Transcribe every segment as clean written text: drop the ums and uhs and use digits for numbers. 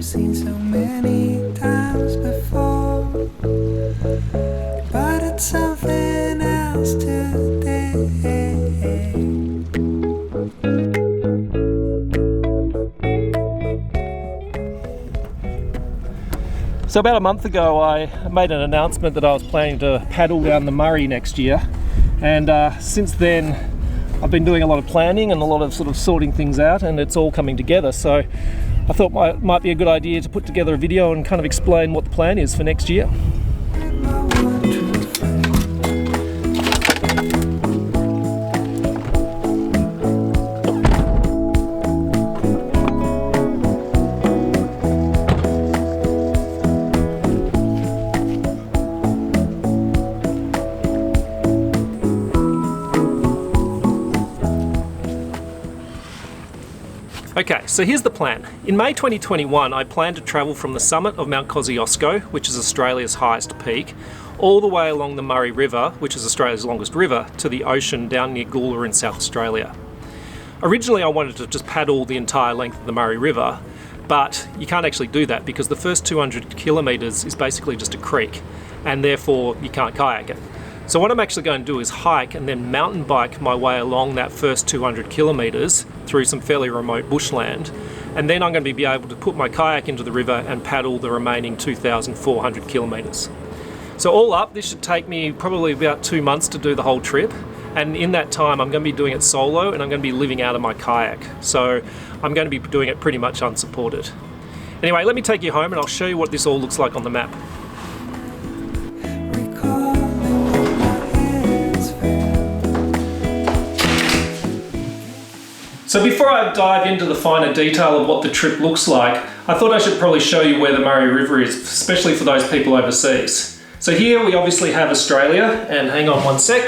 seen so many times before, but it's something else today. So about a month ago I made an announcement that I was planning to paddle down the Murray next year, and since then I've been doing a lot of planning and a lot of sort of sorting things out, and it's all coming together. So I thought it might be a good idea to put together a video and kind of explain what the plan is for next year. Okay, so here's the plan. In May 2021, I plan to travel from the summit of Mount Kosciuszko, which is Australia's highest peak, all the way along the Murray River, which is Australia's longest river, to the ocean down near Goolwa in South Australia. Originally, I wanted to just paddle the entire length of the Murray River, but you can't actually do that because the first 200 kilometres is basically just a creek, and therefore you can't kayak it. So what I'm actually going to do is hike and then mountain bike my way along that first 200 kilometres through some fairly remote bushland, and then I'm going to be able to put my kayak into the river and paddle the remaining 2,400 kilometres. So all up, this should take me probably about 2 months to do the whole trip, and in that time I'm going to be doing it solo and I'm going to be living out of my kayak. So I'm going to be doing it pretty much unsupported. Anyway, let me take you home and I'll show you what this all looks like on the map. So before I dive into the finer detail of what the trip looks like, I thought I should probably show you where the Murray River is, especially for those people overseas. So here we obviously have Australia, and hang on one sec.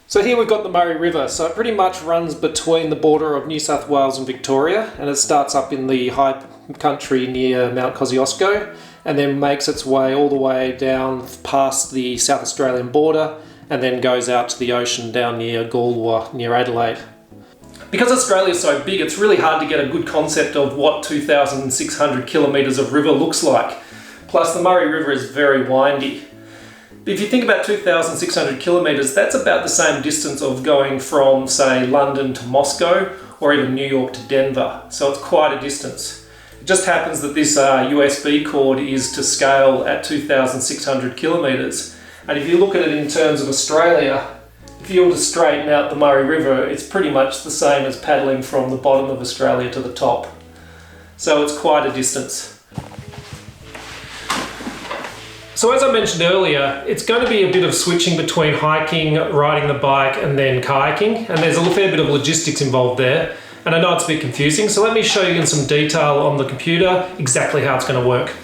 So here we've got the Murray River. So it pretty much runs between the border of New South Wales and Victoria, and it starts up in the high country near Mount Kosciuszko, and then makes its way all the way down past the South Australian border, and then goes out to the ocean down near Goolwa, near Adelaide. Because Australia is so big, it's really hard to get a good concept of what 2,600 kilometres of river looks like. Plus the Murray River is very windy. If you think about 2,600 kilometres, that's about the same distance of going from, say, London to Moscow, or even New York to Denver. So it's quite a distance. It just happens that this USB cord is to scale at 2,600 kilometres. And if you look at it in terms of Australia, if you were to straighten out the Murray River, it's pretty much the same as paddling from the bottom of Australia to the top. So it's quite a distance. So as I mentioned earlier, it's going to be a bit of switching between hiking, riding the bike, and then kayaking. And there's a fair bit of logistics involved there. And I know it's a bit confusing, so let me show you in some detail on the computer exactly how it's going to work.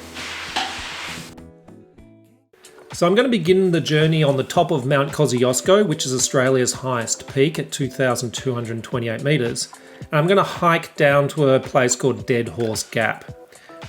So I'm going to begin the journey on the top of Mount Kosciuszko, which is Australia's highest peak at 2,228 metres. And I'm going to hike down to a place called Dead Horse Gap.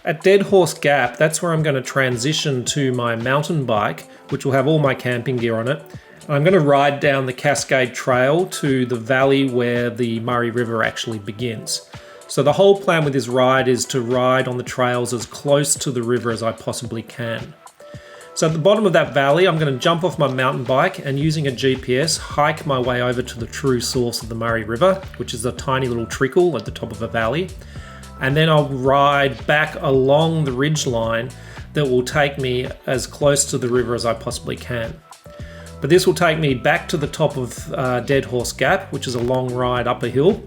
At Dead Horse Gap, that's where I'm going to transition to my mountain bike, which will have all my camping gear on it. And I'm going to ride down the Cascade Trail to the valley where the Murray River actually begins. So the whole plan with this ride is to ride on the trails as close to the river as I possibly can. So at the bottom of that valley, I'm going to jump off my mountain bike and using a GPS, hike my way over to the true source of the Murray River, which is a tiny little trickle at the top of a valley. And then I'll ride back along the ridge line that will take me as close to the river as I possibly can. But this will take me back to the top of Dead Horse Gap, which is a long ride up a hill.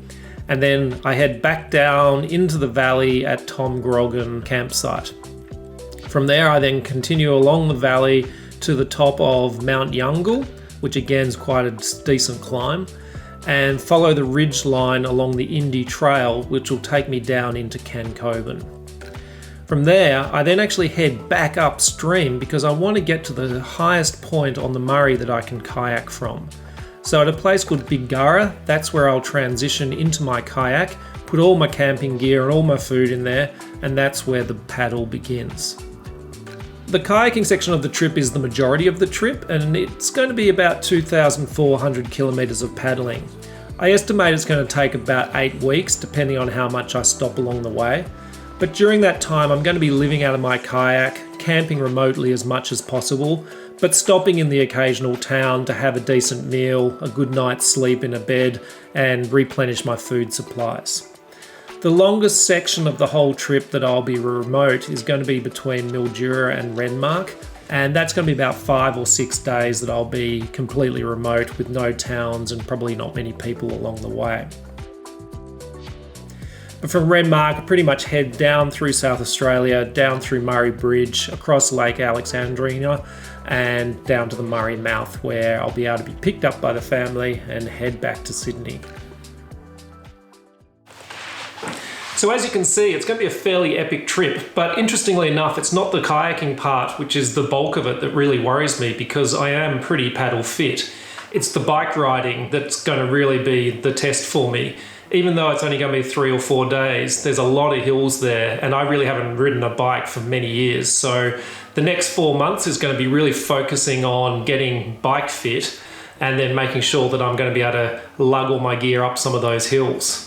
And then I head back down into the valley at Tom Grogan campsite. From there, I then continue along the valley to the top of Mount Youngle, which again is quite a decent climb, and follow the ridge line along the Indy Trail, which will take me down into Cancoban. From there, I then actually head back upstream because I want to get to the highest point on the Murray that I can kayak from. So at a place called Big Gurra, that's where I'll transition into my kayak, put all my camping gear and all my food in there, and that's where the paddle begins. The kayaking section of the trip is the majority of the trip, and it's going to be about 2,400 kilometres of paddling. I estimate it's going to take about 8 weeks depending on how much I stop along the way. But during that time I'm going to be living out of my kayak, camping remotely as much as possible, but stopping in the occasional town to have a decent meal, a good night's sleep in a bed, and replenish my food supplies. The longest section of the whole trip that I'll be remote is going to be between Mildura and Renmark, and that's going to be about 5 or 6 days that I'll be completely remote with no towns and probably not many people along the way. But from Renmark, I pretty much head down through South Australia, down through Murray Bridge, across Lake Alexandrina, and down to the Murray mouth, where I'll be able to be picked up by the family and head back to Sydney. So as you can see, it's going to be a fairly epic trip, but interestingly enough, it's not the kayaking part, which is the bulk of it, that really worries me, because I am pretty paddle fit. It's the bike riding that's going to really be the test for me. Even though it's only going to be 3 or 4 days, there's a lot of hills there, and I really haven't ridden a bike for many years. So the next 4 months is going to be really focusing on getting bike fit and then making sure that I'm going to be able to lug all my gear up some of those hills.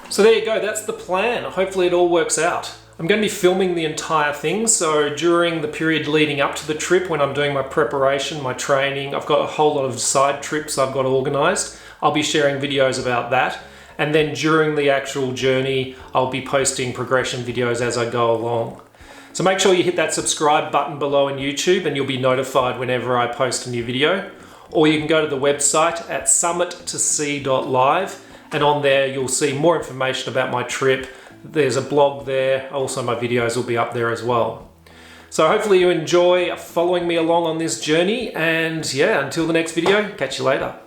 So there you go, that's the plan. Hopefully it all works out. I'm going to be filming the entire thing, so during the period leading up to the trip, when I'm doing my preparation, my training, I've got a whole lot of side trips I've got organised. I'll be sharing videos about that. And then during the actual journey, I'll be posting progression videos as I go along. So make sure you hit that subscribe button below in YouTube and you'll be notified whenever I post a new video. Or you can go to the website at summittosea.live, and on there you'll see more information about my trip. There's a blog there, also my videos will be up there as well. So hopefully you enjoy following me along on this journey, and yeah, until the next video, catch you later.